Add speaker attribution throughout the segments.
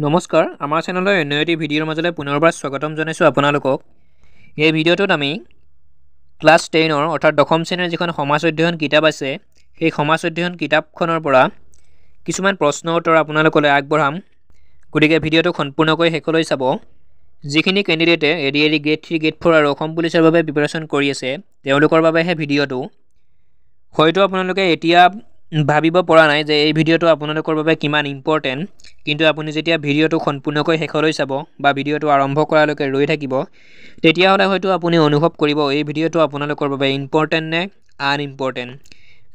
Speaker 1: নমস্কাৰ আমাৰ চেনেলৰ অন্য এটি ভিডিঅ'ৰ মাজলৈ পুনৰবাৰ স্বাগতম জনাইছোঁ আপোনালোকক। এই ভিডিঅ'টোত আমি ক্লাছ 10 অৰ্থাৎ দশম শ্ৰেণীৰ যিখন সমাজ অধ্যয়ন কিতাপ আছে সেই সমাজ অধ্যয়ন কিতাপখনৰ পৰা কিছুমান প্ৰশ্ন উত্তৰ আপোনালোকলৈ আগবঢ়াম। গতিকে ভিডিঅ'টো সম্পূৰ্ণকৈ শেষলৈ চাব। যিখিনি কেণ্ডিডেটে এডিআৰই গ্ৰেড 3 গ্ৰেড 4 আৰু অসম পুলিচৰ বাবে প্ৰিপাৰেশ্যন কৰি আছে তেওঁলোকৰ বাবেহে ভিডিঅ'টো। হয়তো আপোনালোকে এতিয়া ভাবিব পৰা নাই যে এই ভিডিঅ'টো আপোনালোকৰ বাবে কিমান ইম্পৰ্টেণ্ট, কিন্তু আপুনি যেতিয়া ভিডিঅ'টো সম্পূৰ্ণকৈ শেষলৈ চাব বা ভিডিঅ'টো আৰম্ভ কৰালৈকে ৰৈ থাকিব তেতিয়াহ'লে হয়তো আপুনি অনুভৱ কৰিব এই ভিডিঅ'টো আপোনালোকৰ বাবে ইম্পৰ্টেণ্ট নে আনইম্পৰ্টেণ্ট।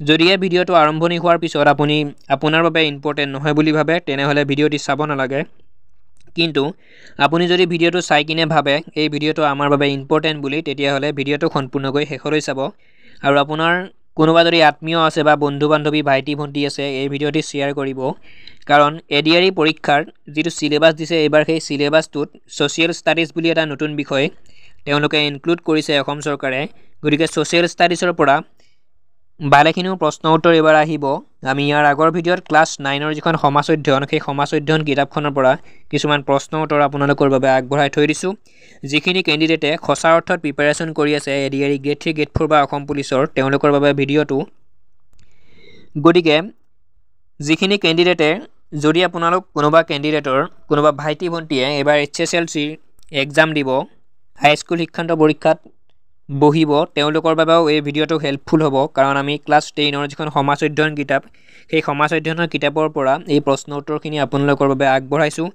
Speaker 1: যদিহে ভিডিঅ'টো আৰম্ভণি হোৱাৰ পিছত আপুনি আপোনাৰ বাবে ইম্পৰ্টেণ্ট নহয় বুলি ভাবে তেনেহ'লে ভিডিঅ'টি চাব নালাগে। কিন্তু আপুনি যদি ভিডিঅ'টো চাই কিনে ভাবে এই ভিডিঅ'টো আমাৰ বাবে ইম্পৰ্টেণ্ট বুলি তেতিয়াহ'লে ভিডিঅ'টো সম্পূৰ্ণকৈ শেষলৈ চাব। আৰু আপোনাৰ কোনোবা যদি আত্মীয় আছে বা বন্ধু বান্ধৱী ভাইটি ভণ্টি আছে এই ভিডিঅ'টি শ্বেয়াৰ কৰিব, কাৰণ এডিআৰই পৰীক্ষাৰ যিটো চিলেবাছ দিছে এইবাৰ সেই চিলেবাছটোত ছ'চিয়েল ষ্টাডিজ বুলি এটা নতুন বিষয় তেওঁলোকে ইনক্লুড কৰিছে অসম চৰকাৰে। গতিকে ছ'চিয়েল ষ্টাডিজৰ পৰা ভালেখিনিও প্ৰশ্ন উত্তৰ এইবাৰ আহিব। আমি ইয়াৰ আগৰ ভিডিঅ'ত ক্লাছ 9 যিখন সমাজ অধ্যয়ন সেই সমাজ অধ্যয়ন কিতাপখনৰ পৰা কিছুমান প্ৰশ্ন উত্তৰ আপোনালোকৰ বাবে আগবঢ়াই থৈ দিছোঁ। যিখিনি কেণ্ডিডেটে সঁচা অৰ্থত প্ৰিপাৰেশ্যন কৰি আছে এডিআৰই গ্ৰেড 3 গ্ৰেড 4 বা অসম পুলিচৰ তেওঁলোকৰ বাবে ভিডিঅ'টো। গতিকে যিখিনি কেণ্ডিডেটে যদি আপোনালোক কোনোবা কেণ্ডিডেটৰ কোনোবা ভাইটি ভণ্টিয়ে এইবাৰ HSLC এক্সাম দিব, হাইস্কুল শিক্ষান্ত পৰীক্ষাত বহিব, তেওঁলোকৰ বাবেও এই ভিডিঅ'টো হেল্পফুল হ'ব। কাৰণ আমি ক্লাছ 10 যিখন সমাজ অধ্যয়ন কিতাপ সেই সমাজ অধ্যয়নৰ কিতাপৰ পৰা এই প্ৰশ্ন উত্তৰখিনি আপোনালোকৰ বাবে আগবঢ়াইছোঁ।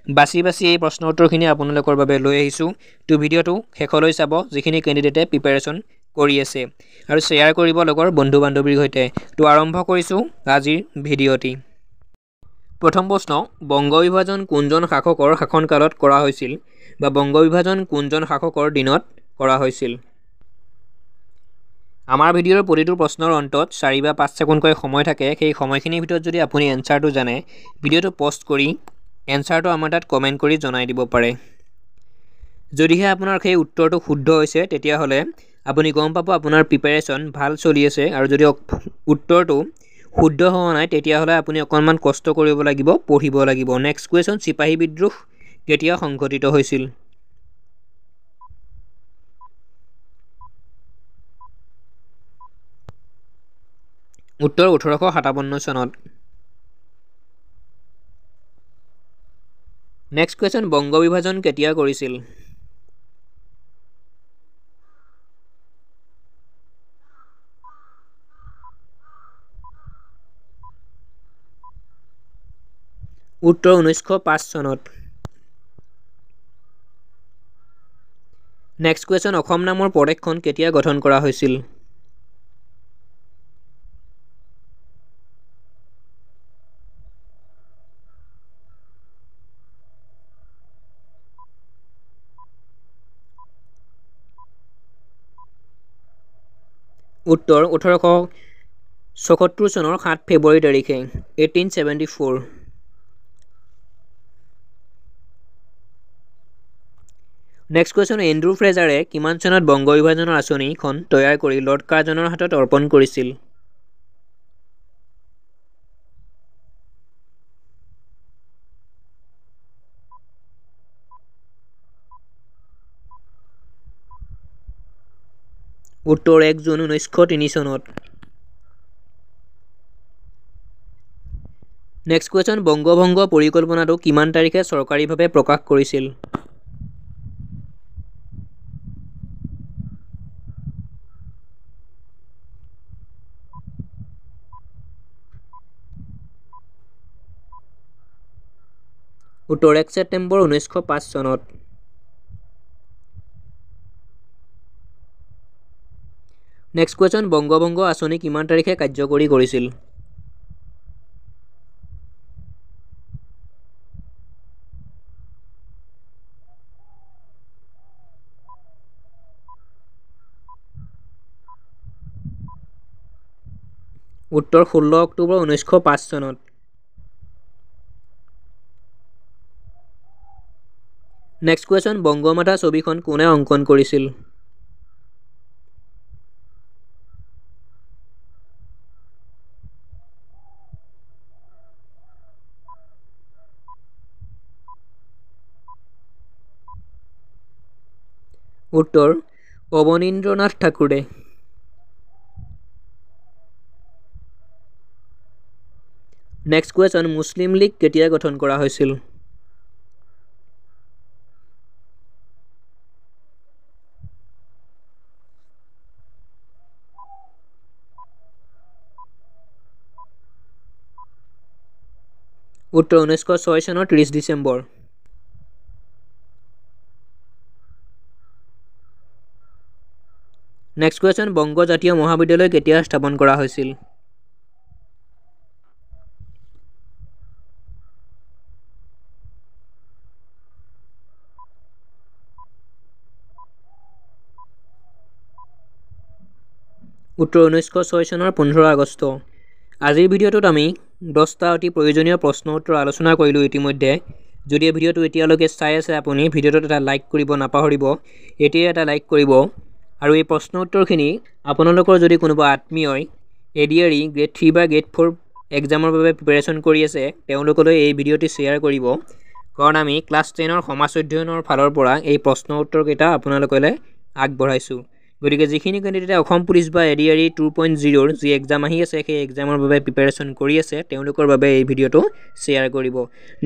Speaker 1: বাছি বাছি এই প্ৰশ্ন উত্তৰখিনি আপোনালোকৰ বাবে লৈ আহিছোঁ। তো ভিডিঅ'টো শেষলৈ চাব যিখিনি কেণ্ডিডেটে প্ৰিপাৰেশ্যন কৰি আছে, আৰু শ্বেয়াৰ কৰিব লগৰ বন্ধু বান্ধৱীৰ সৈতে। তো আৰম্ভ কৰিছোঁ আজিৰ ভিডিঅ'টি। প্ৰথম প্ৰশ্ন, বংগ বিভাজন কোনজন শাসকৰ শাসনকালত কৰা হৈছিল বা বংগ বিভাজন কোনজন শাসকৰ দিনত কৰা হৈছিল? আমাৰ ভিডিঅ'ৰ প্ৰতিটো প্ৰশ্নৰ অন্তত 4 বা 5 ছেকেণ্ডকৈ সময় থাকে। সেই সময়খিনিৰ ভিতৰত যদি আপুনি এনচাৰটো জানে ভিডিঅ'টো পষ্ট কৰি এনচাৰটো আমাৰ তাত কমেণ্ট কৰি জনাই দিব পাৰে। যদিহে আপোনাৰ সেই উত্তৰটো শুদ্ধ হৈছে তেতিয়াহ'লে আপুনি গম পাব আপোনাৰ প্ৰিপাৰেশ্যন ভাল চলি আছে, আৰু যদি উত্তৰটো শুদ্ধ হোৱা নাই তেতিয়াহ'লে আপুনি অকণমান কষ্ট কৰিব লাগিব, পঢ়িব লাগিব। নেক্সট কুৱেশ্যন, চিপাহী বিদ্ৰোহ কেতিয়া সংঘটিত হৈছিল? উত্তৰ 1857 চনত। নেক্সট কুৱেশ্যন, বংগ বিভাজন কেতিয়া কৰিছিল? উত্তৰ 1905 চনত। নেক্সট কুৱেশ্যন, অসম নামৰ প্ৰদেশখন কেতিয়া গঠন কৰা হৈছিল? উত্তৰ 1874 চনৰ 7 ফেব্ৰুৱাৰী তাৰিখে, 1874। নেক্সট কুৱেশ্যন, এণ্ড্ৰু ফ্ৰেজাৰে কিমান চনত বংগ বিভাজনৰ আঁচনিখন তৈয়াৰ কৰি লৰ্ড কাৰ্জনৰ হাতত অৰ্পণ কৰিছিল? উত্তৰ 1 জুন 1903 চনত। নেক্সট কুৱেশ্যন, বংগভংগ পৰিকল্পনাটো কিমান তাৰিখে চৰকাৰীভাৱে প্ৰকাশ কৰিছিল? উত্তৰ 1 ছেপ্টেম্বৰ 1905 চনত। নেক্সট কুৱেশ্যন, বংগভংগ আঁচনি কিমান তাৰিখে কাৰ্যকৰী কৰিছিল? উত্তৰ 16 অক্টোবৰ 1905 চনত। নেক্সট কুৱেশ্যন, বংগমাতা ছবিখন কোনে অংকন কৰিছিল? উত্তৰ অবনীন্দ্ৰনাথ ঠাকুৰে। নেক্সট কুৱেশ্যন, মুছলিম লীগ কেতিয়া গঠন কৰা হৈছিল? উত্তৰ 1906 চনৰ 30 ডিচেম্বৰ। নেক্সট কুৱেশ্যন, বংগ জাতীয় মহাবিদ্যালয় কেতিয়া স্থাপন কৰা হৈছিল? উত্তৰ 1906 চনৰ 15 আগষ্ট। আজিৰ ভিডিঅ'টোত আমি 10টা অতি প্ৰয়োজনীয় প্ৰশ্ন উত্তৰ আলোচনা কৰিলোঁ ইতিমধ্যে। যদি এই ভিডিঅ'টো এতিয়ালৈকে চাই আছে আপুনি ভিডিঅ'টোত এটা লাইক কৰিব নাপাহৰিব, এতিয়াই এটা লাইক কৰিব। আৰু এই প্ৰশ্ন উত্তৰখিনি আপোনালোকৰ যদি কোনোবা আত্মীয়ই ADRE গ্ৰেড 3 বা গ্ৰেড 4 এক্সামৰ বাবে প্ৰিপেৰেশ্যন কৰি আছে তেওঁলোকলৈ এই ভিডিঅ'টি শ্বেয়াৰ কৰিব, কাৰণ আমি ক্লাছ 10ৰ সমাজ অধ্যয়নৰ ফালৰ পৰা এই প্ৰশ্ন উত্তৰকেইটা আপোনালোকলৈ আগবঢ়াইছোঁ। গতিকে যিখিনি কেণ্ডিডেটে অসম পুলিচ বা ADRE 2.0 যি এক্সাম আহি আছে সেই এক্সামৰ বাবে প্ৰিপেৰেশ্যন কৰি আছে তেওঁলোকৰ বাবে এই ভিডিঅ'টো শ্বেয়াৰ কৰিব।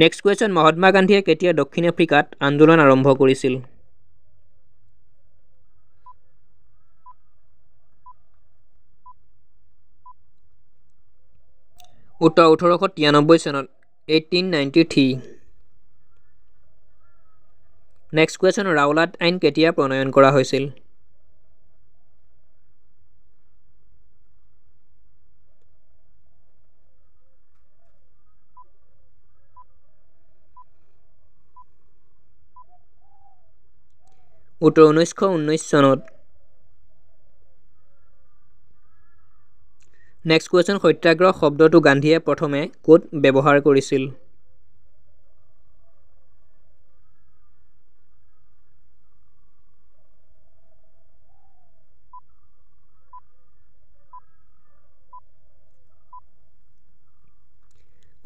Speaker 1: নেক্সট কুৱেশ্যন, মহাত্মা গান্ধীয়ে কেতিয়া দক্ষিণ আফ্ৰিকাত আন্দোলন আৰম্ভ কৰিছিল? উত্তৰ 1893 চনত, 1893। নেক্সট কুৱেশ্যন, ৰাওলাট আইন কেতিয়া প্ৰণয়ন কৰা হৈছিল? উত্তৰ 1919 চনত। নেক্সট কুৱেশ্যন, সত্যাগ্ৰহ শব্দটো গান্ধীয়ে প্ৰথমে ক'ত ব্যৱহাৰ কৰিছিল?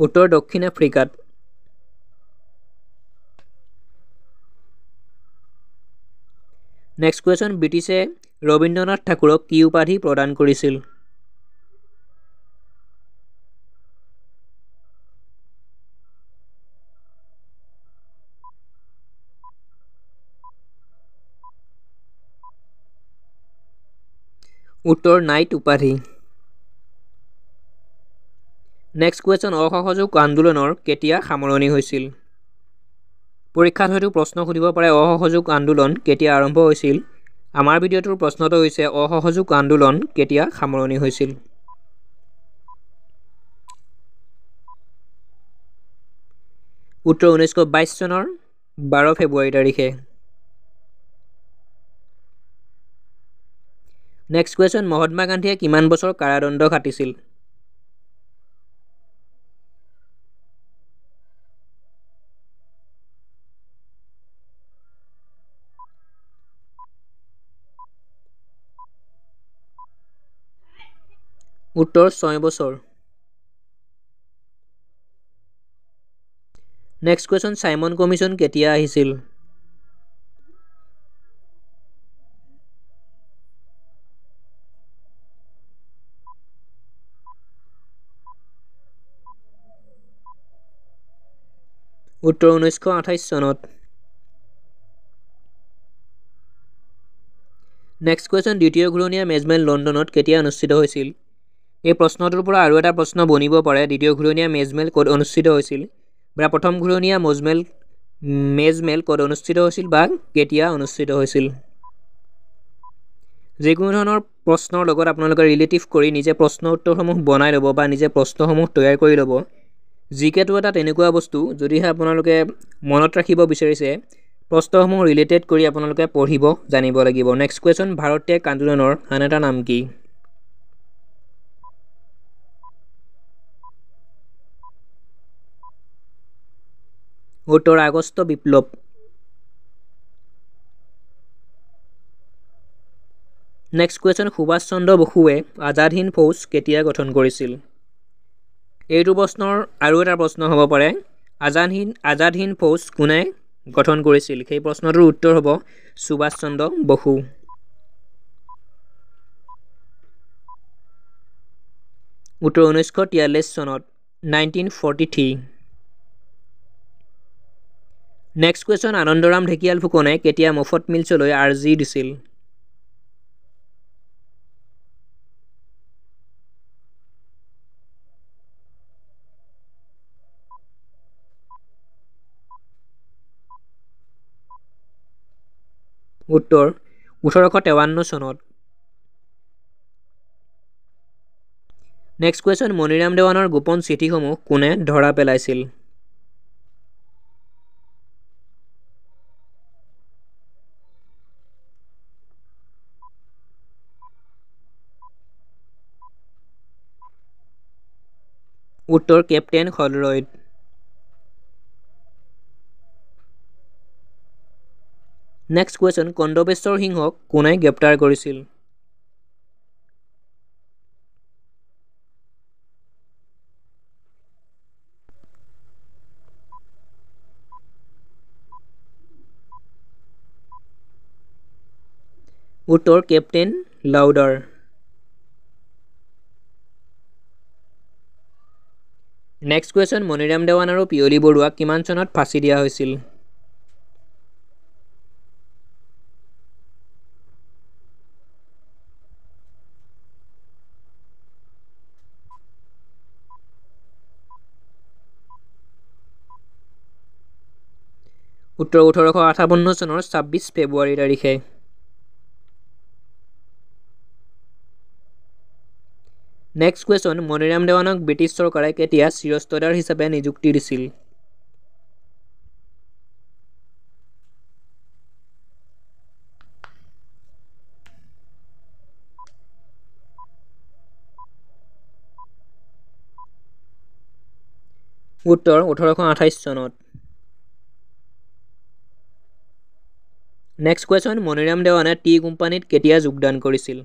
Speaker 1: উত্তৰ দক্ষিণ আফ্ৰিকাত। নেক্সট কুৱেশ্যন, ব্ৰিটিছে ৰবীন্দ্ৰনাথ ঠাকুৰক কি উপাধি প্ৰদান কৰিছিল? উত্তৰ নাইট উপাধি। নেক্সট কুৱেশ্যন, অসহযোগ আন্দোলনৰ কেতিয়া সামৰণি হৈছিল? পৰীক্ষাত হয়তো প্ৰশ্ন সুধিব পাৰে অসহযোগ আন্দোলন কেতিয়া আৰম্ভ হৈছিল। আমাৰ ভিডিঅ'টোৰ প্ৰশ্নটো হৈছে অসহযোগ আন্দোলন কেতিয়া সামৰণি হৈছিল? উত্তৰ 1922 চনৰ 12 ফেব্ৰুৱাৰী তাৰিখে। নেক্সট কুৱেশ্যন, মহাত্মা গান্ধীয়ে কিমান বছৰ কাৰাদণ্ড খাটিছিল? উত্তৰ 6 বছৰ। নেক্সট কুৱেশ্যন, চাইমন কমিশ্যন কেতিয়া আহিছিল? উত্তৰ 1928 চনত। নেক্সট কুৱেশ্যন, দ্বিতীয় ঘূৰণীয়া মেজমেল লণ্ডনত কেতিয়া অনুষ্ঠিত হৈছিল? এই প্ৰশ্নটোৰ পৰা আৰু এটা প্ৰশ্ন বনিব পাৰে, দ্বিতীয় ঘূৰণীয়া মেজমেল ক'ত অনুষ্ঠিত হৈছিল, বা প্ৰথম ঘূৰণীয়া মেজমেল ক'ত অনুষ্ঠিত হৈছিল বা কেতিয়া অনুষ্ঠিত হৈছিল। যিকোনো ধৰণৰ প্ৰশ্নৰ লগত আপোনালোকে ৰিলেটিভ কৰি নিজে প্ৰশ্ন উত্তৰসমূহ বনাই ল'ব বা নিজে প্ৰশ্নসমূহ তৈয়াৰ কৰি ল'ব। জিকেটো এটা তেনেকুৱা বস্তু, যদিহে আপোনালোকে মনত ৰাখিব বিচাৰিছে প্ৰশ্নসমূহ ৰিলেটেড কৰি আপোনালোকে পঢ়িব জানিব লাগিব। নেক্সট কুৱেশ্যন, ভাৰত ত্যাগ আন্দোলনৰ আন এটা নাম কি? উত্তৰ আগষ্ট বিপ্লৱ। নেক্সট কুৱেশ্যন, সুভাষ চন্দ্ৰ বসুৱে আজাদ হিন্দ ফৌজ কেতিয়া গঠন কৰিছিল? এইটো প্ৰশ্নৰ আৰু এটা প্ৰশ্ন হ'ব পাৰে, আজাদ হিন্দ ফৌজ কোনে গঠন কৰিছিল সেই প্ৰশ্নটোৰ উত্তৰ হ'ব সুভাষ চন্দ্ৰ বসু উত্তৰ 1943 চনত 1943 নেক্সট কুৱেশ্যন আনন্দৰাম ঢেকিয়াল ফুকনে কেতিয়া মফত মিলছলৈ আৰ্জি দিছিল উত্তৰ 1853 চনত নেক্সট কুৱেশ্যন মণিৰাম দেৱানৰ গোপন চিঠিসমূহ কোনে ধৰা পেলাইছিল উত্তৰ কেপ্টেইন হলৰয়ড নেক্সট কুৱেশ্যন কন্দবেশ্বৰ সিংহক কোনে গ্ৰেপ্তাৰ কৰিছিল উত্তৰ captain Lauder next question Maniram Dewan আৰু পিয়লি বৰুৱাক কিমান চনত ফাঁচি দিয়া হৈছিল উত্তৰ 1858 চনৰ 26 ফেব্ৰুৱাৰী তাৰিখে নেক্সট কুৱেশ্যন মণিৰাম দেৱানক ব্ৰিটিছ চৰকাৰে কেতিয়া চিৰস্তাদাৰ হিচাপে নিযুক্তি দিছিল উত্তৰ 1828 চনত নেক্সট কুৱেশ্যন মণিৰাম দেৱানে টি কোম্পানীত কেতিয়া যোগদান কৰিছিল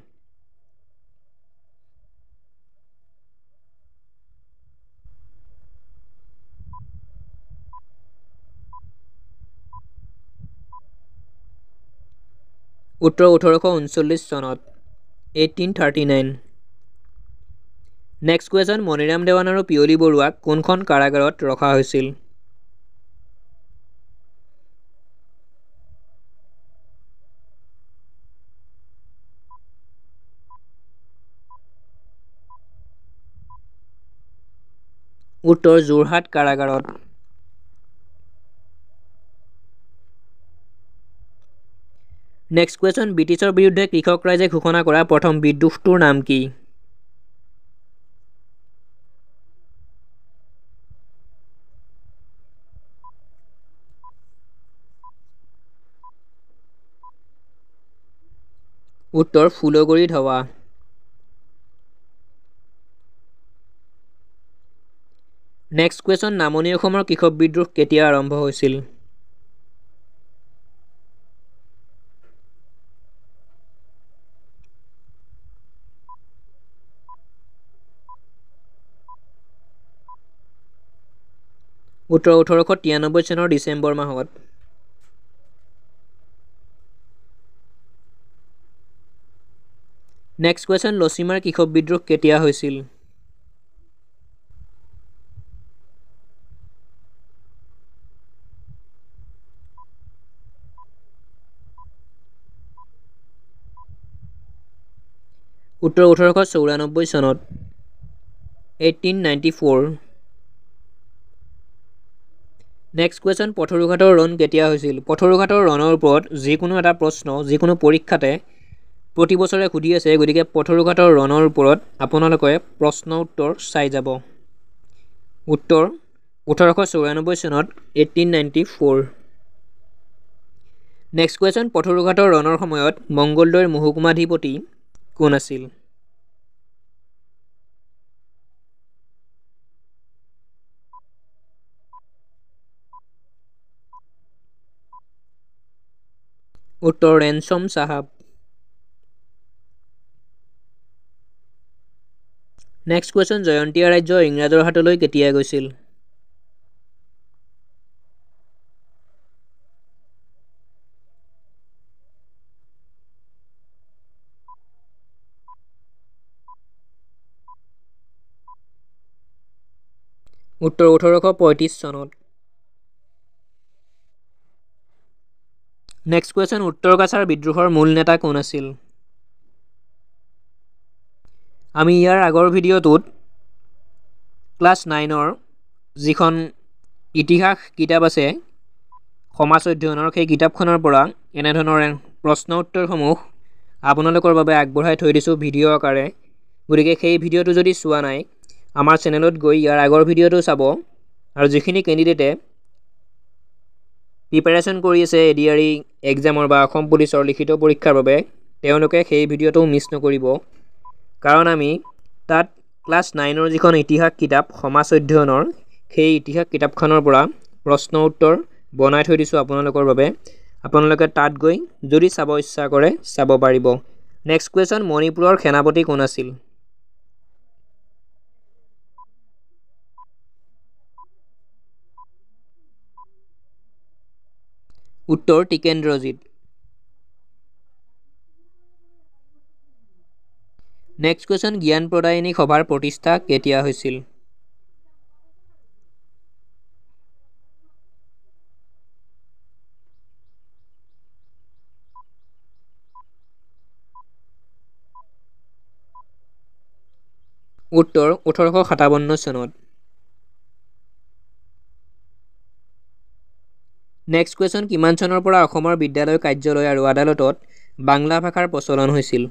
Speaker 1: উত্তৰ 1839 চনত 1839 নেক্সট কুৱেশ্যন মণিৰাম দেৱান আৰু পিয়লি বৰুৱাক কোনখন কাৰাগাৰত ৰখা হৈছিল উত্তৰ যোৰহাট কাৰাগাৰত নেক্সট কুৱেশ্যন ব্ৰিটিছৰ বিৰুদ্ধে কৃষক ৰাইজে ঘোষণা কৰা প্ৰথম বিদ্ৰোহটোৰ নাম কি উত্তৰ ফুলগুৰি ধাৱা নেক্সট কুৱেশ্যন নামনি অসমৰ কৃষক বিদ্ৰোহ কেতিয়া আৰম্ভ হৈছিল উত্তৰ 1893 চনৰ ডিচেম্বৰ মাহত নেক্সট কুৱেশ্যন লছিমাৰ কৃষক বিদ্ৰোহ কেতিয়া হৈছিল উত্তৰ 1894 চনত 1894 নেক্সট কুৱেশ্যন পথৰুঘাটৰ ৰণ কেতিয়া হৈছিল পথৰুঘাটৰ ৰণৰ ওপৰত যিকোনো এটা প্ৰশ্ন যিকোনো পৰীক্ষাতে প্ৰতি বছৰে সুধি আছে গতিকে পথৰুঘাটৰ ৰণৰ ওপৰত আপোনালোকে প্ৰশ্ন উত্তৰ চাই যাব উত্তৰ 1894 চনত 1894 নেক্সট কুৱেশ্যন পথৰুঘাটৰ ৰণৰ সময়ত মংগলদৈৰ মহকুমাধিপতি কোন আছিল উত্তৰ ৰেনচম চাহাব নেক্সট কুৱেশ্যন জয়ন্তীয়া ৰাজ্য ইংৰাজৰ হাতলৈ কেতিয়া গৈছিল উত্তৰ 1835 চনত। নেক্সট কুৱেশ্যন, উত্তৰ কাছাৰ বিদ্ৰোহৰ মূল নেতা কোন আছিল? আমি ইয়াৰ আগৰ ভিডিঅ'টোত ক্লাছ 9ৰ যিখন ইতিহাস কিতাপ আছে সমাজ অধ্যয়নৰ, সেই কিতাপখনৰ পৰা এনেধৰণৰ প্ৰশ্ন উত্তৰসমূহ আপোনালোকৰ বাবে আগবঢ়াই থৈ দিছোঁ ভিডিঅ' আকাৰে। গতিকে সেই ভিডিঅ'টো যদি চোৱা নাই, আমাৰ চেনেলত গৈ ইয়াৰ আগৰ ভিডিঅ'টো চাব। আৰু যিখিনি কেণ্ডিডেটে প্ৰিপাৰেশ্যন কৰি আছে ADRE এক্সামৰ বা অসম পুলিচৰ লিখিত পৰীক্ষাৰ বাবে, তেওঁলোকে সেই ভিডিঅ'টো মিছ নকৰিব। কাৰণ আমি তাত ক্লাছ 9ৰ যিখন ইতিহাস কিতাপ সমাজ অধ্যয়নৰ, সেই ইতিহাস কিতাপখনৰ পৰা প্ৰশ্ন উত্তৰ বনাই থৈ দিছোঁ আপোনালোকৰ বাবে। আপোনালোকে তাত গৈ যদি চাব ইচ্ছা কৰে চাব পাৰিব। নেক্সট কুৱেশ্যন, মণিপুৰৰ সেনাপতি কোন আছিল? উত্তৰ টিকেন্দ্ৰজিৎ। নেক্সট কুৱেশ্যন, জ্ঞান প্ৰদায়িনী সভাৰ প্ৰতিষ্ঠা কেতিয়া হৈছিল? উত্তৰ 1857 চনত। নেক্সট কুৱেশ্যন, কিমান চনৰ পৰা অসমৰ বিদ্যালয় কাৰ্যালয় আৰু আদালতত বাংলা ভাষাৰ প্ৰচলন হৈছিল?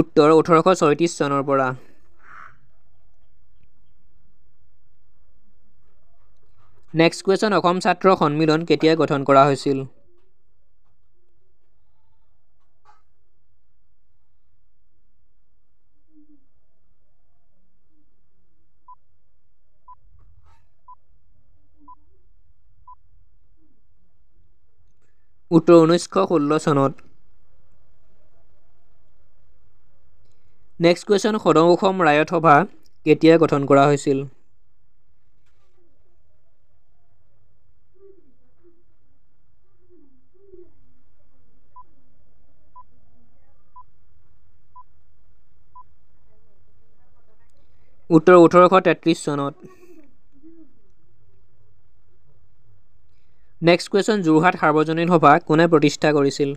Speaker 1: উত্তৰ 1836 চনৰ পৰা। নেক্সট কুৱেশ্যন, অসম ছাত্ৰ সন্মিলন কেতিয়া গঠন কৰা হৈছিল? উত্তৰ 1916 চনত। নেক্সট কুৱেশ্যন, সদৌ অসম ৰায়ত সভা কেতিয়া গঠন কৰা হৈছিল? উত্তৰ 1833 চনত। নেক্সট কুৱেশ্যন, যোৰহাট সাৰ্বজনীন সভা কোনে প্ৰতিষ্ঠা কৰিছিল?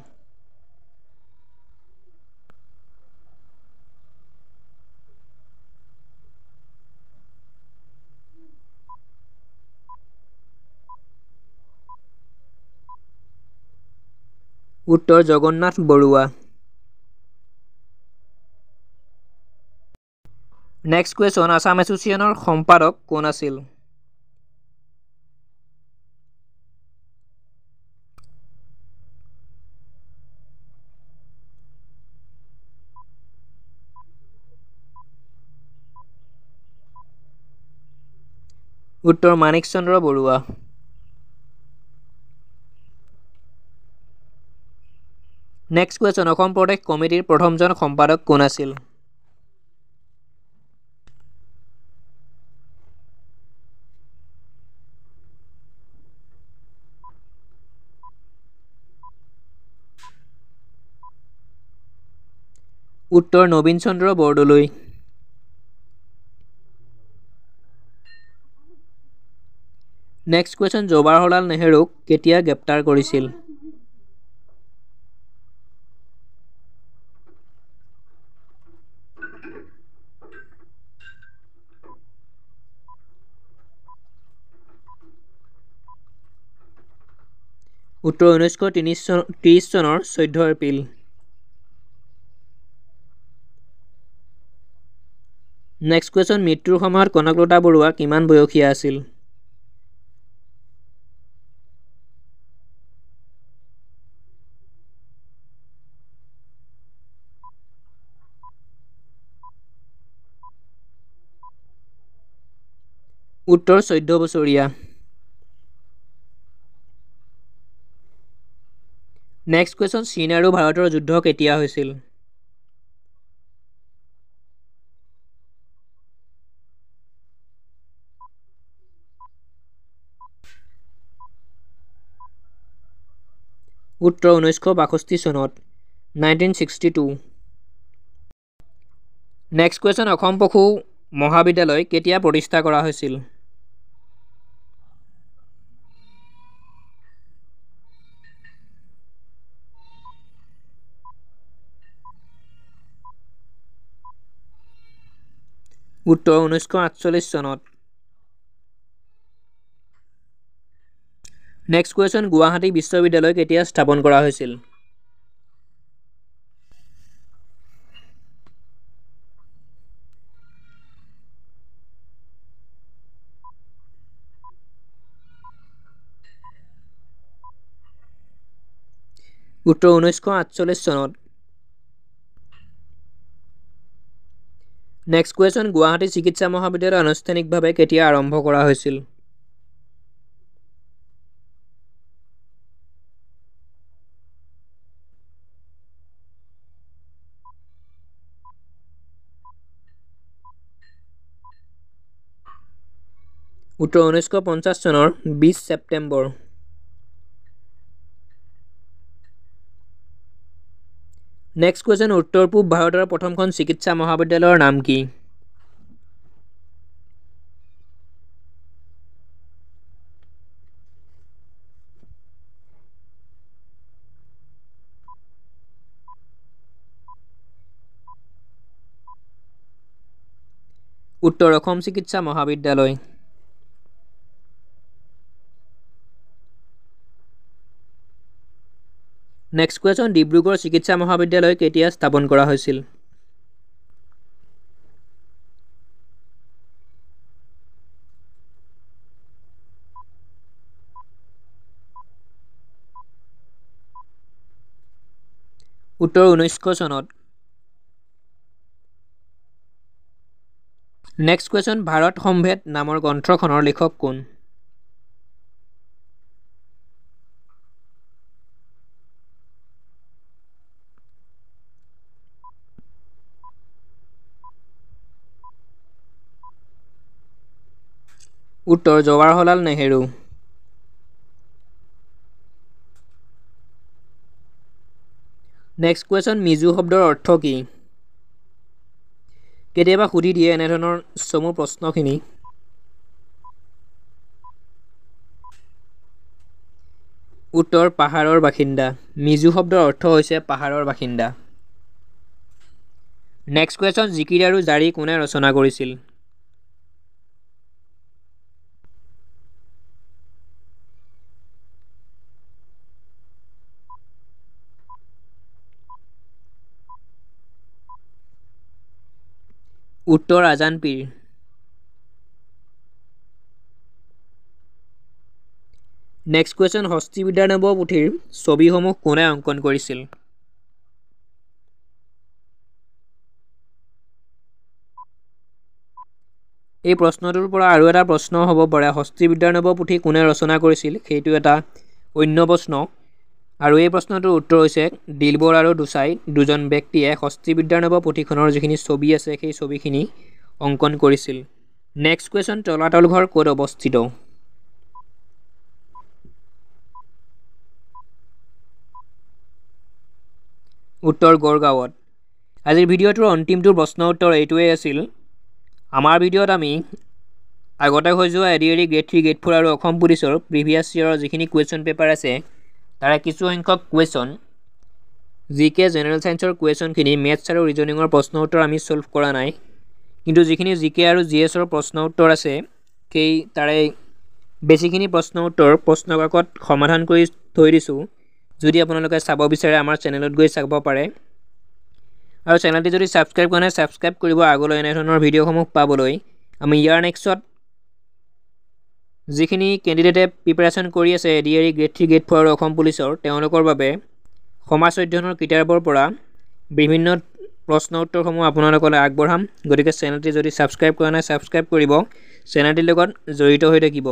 Speaker 1: উত্তৰ জগন্নাথ বৰুৱা। নেক্সট কুৱেশ্যন, আছাম এছ'চিয়েশ্যনৰ সম্পাদক কোন আছিল? উত্তৰ মাণিক চন্দ্ৰ বৰুৱা। নেক্সট কুৱেশ্যন, অসম প্ৰদেশ কমিটিৰ প্ৰথমজন সম্পাদক কোন আছিল? উত্তৰ নবীন চন্দ্ৰ বৰদলৈ। নেক্সট কুৱেশ্যন, জৱাহৰলাল নেহৰুক কেতিয়া গ্ৰেপ্তাৰ কৰিছিল? উত্তৰ 1930 চনৰ 14 এপ্ৰিল। নেক্সট কুৱেশ্যন, মৃত্যুৰ সময়ত কনকলতা বৰুৱা কিমান বয়সীয়া আছিল? উত্তৰ 14 বছৰীয়া। নেক্সট কুৱেশ্যন, চীন আৰু ভাৰতৰ যুদ্ধ কেতিয়া হৈছিল? উত্তৰ 1962 চনত 1962 নেক্সট কুৱেশ্যন অসম পশু মহাবিদ্যালয় কেতিয়া প্ৰতিষ্ঠা কৰা হৈছিল উত্তৰ 1948 চনত নেক্সট কুৱেশ্যন গুৱাহাটী বিশ্ববিদ্যালয় কেতিয়া স্থাপন কৰা হৈছিল উত্তৰ 1948 চনত নেক্সট কুৱেশ্যন গুৱাহাটী চিকিৎসা মহাবিদ্যালয় আনুষ্ঠানিকভাৱে কেতিয়া আৰম্ভ কৰা হৈছিল উত্তৰ 1950 চনৰ 20 ছেপ্টেম্বৰ নেক্সট কুৱেশ্যন উত্তৰ পূব ভাৰতৰ প্ৰথমখন চিকিৎসা মহাবিদ্যালয়ৰ নাম কি উত্তৰ অসম চিকিৎসা মহাবিদ্যালয় নেক্সট কুৱেশ্যন ডিব্ৰুগড় চিকিৎসা মহাবিদ্যালয় কেতিয়া স্থাপন কৰা হৈছিল উত্তৰ 1900 চনত নেক্সট কুৱেশ্যন ভাৰত সম্ভেদ নামৰ গ্ৰন্থখনৰ লেখক কোন উত্তৰ জৱাহৰলাল নেহেৰু নেক্সট কুৱেশ্যন মিজু শব্দৰ অৰ্থ কি কেতিয়াবা সুধি দিয়ে এনেধৰণৰ চমু প্ৰশ্নখিনি উত্তৰ পাহাৰৰ বাসিন্দা মিজু শব্দৰ অৰ্থ হৈছে পাহাৰৰ বাসিন্দা নেক্সট কুৱেশ্যন জিকিৰ আৰু জাৰি কোনে ৰচনা কৰিছিল উত্তৰ আজান পীৰ নেক্সট কুৱেশ্যন হস্তিবিদ্যাৰ নৱ পুথিৰ ছবিসমূহ কোনে অংকন কৰিছিল এই প্ৰশ্নটোৰ পৰা আৰু এটা প্ৰশ্ন হ'ব পাৰে হস্তিবিদ্যাৰ নৱ পুথি কোনে ৰচনা কৰিছিল সেইটো এটা অন্য প্ৰশ্ন আৰু এই প্ৰশ্নটোৰ উত্তৰ হৈছে দিলবৰ আৰু দুচাই দুজন ব্যক্তিয়ে হস্তিবিদ্যাৰ নৱ পুথিখনৰ যিখিনি ছবি আছে সেই ছবিখিনি অংকন কৰিছিল নেক্সট কুৱেশ্যন তলাতল ঘৰ ক'ত অৱস্থিত উত্তৰ গড়গাঁৱত আজিৰ ভিডিঅ'টোৰ অন্তিমটো প্ৰশ্ন উত্তৰ এইটোৱেই আছিল আমাৰ ভিডিঅ'ত আমি আগতে হৈ যোৱা এডিআৰই গ্ৰেড 3 গ্ৰেড 4 আৰু অসম পুলিচৰ প্ৰিভিয়াছ ইয়াৰৰ যিখিনি কুৱেশ্যন পেপাৰ আছে তাৰে কিছু সংখ্যক কুৱেশ্যন জিকে জেনেৰেল সায়েন্সৰ কুৱেশ্যনখিনি মেথছ আৰু ৰিজনিঙৰ প্ৰশ্ন উত্তৰ আমি সলভ কৰা নাই কিন্তু যিখিনি জিকে আৰু জিএছৰ প্ৰশ্ন উত্তৰ আছে সেই তাৰে বেছিখিনি প্ৰশ্ন উত্তৰ প্ৰশ্নকাকত সমাধান কৰি থৈ দিছোঁ যদি আপোনালোকে চাব বিচাৰে আমাৰ চেনেলত গৈ চাব পাৰে আৰু চেনেলটি যদি সাবস্ক্ৰাইব কৰা নাই সাবস্ক্ৰাইব কৰিব আগলৈ এনে ধৰণৰ ভিডিঅ'সমূহ পাবলৈ আমি ইয়াৰ নেক্সটত যিখিনি কেণ্ডিডেটে প্ৰিপাৰেশ্যন কৰি আছে এডিআৰই গ্ৰেড 3 গ্ৰেড 4 আৰু অসম পুলিচৰ তেওঁলোকৰ বাবে সমাজ অধ্যয়নৰ কিতাপৰ পৰা বিভিন্ন প্ৰশ্ন উত্তৰসমূহ আপোনালোকলৈ আগবঢ়াম গতিকে চেনেলটি যদি সাবস্ক্ৰাইব কৰা নাই সাবস্ক্ৰাইব কৰিব চেনেলটিৰ লগত জড়িত হৈ থাকিব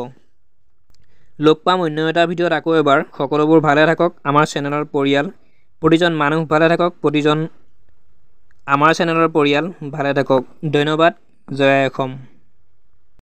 Speaker 1: লগ পাম অন্য এটা ভিডিঅ'ত আকৌ এবাৰ সকলোবোৰ ভালে থাকক আমাৰ চেনেলৰ পৰিয়াল প্ৰতিজন মানুহ ভালে থাকক প্ৰতিজন আমাৰ চেনেলৰ পৰিয়াল ভালে থাকক ধন্যবাদ জয় অসম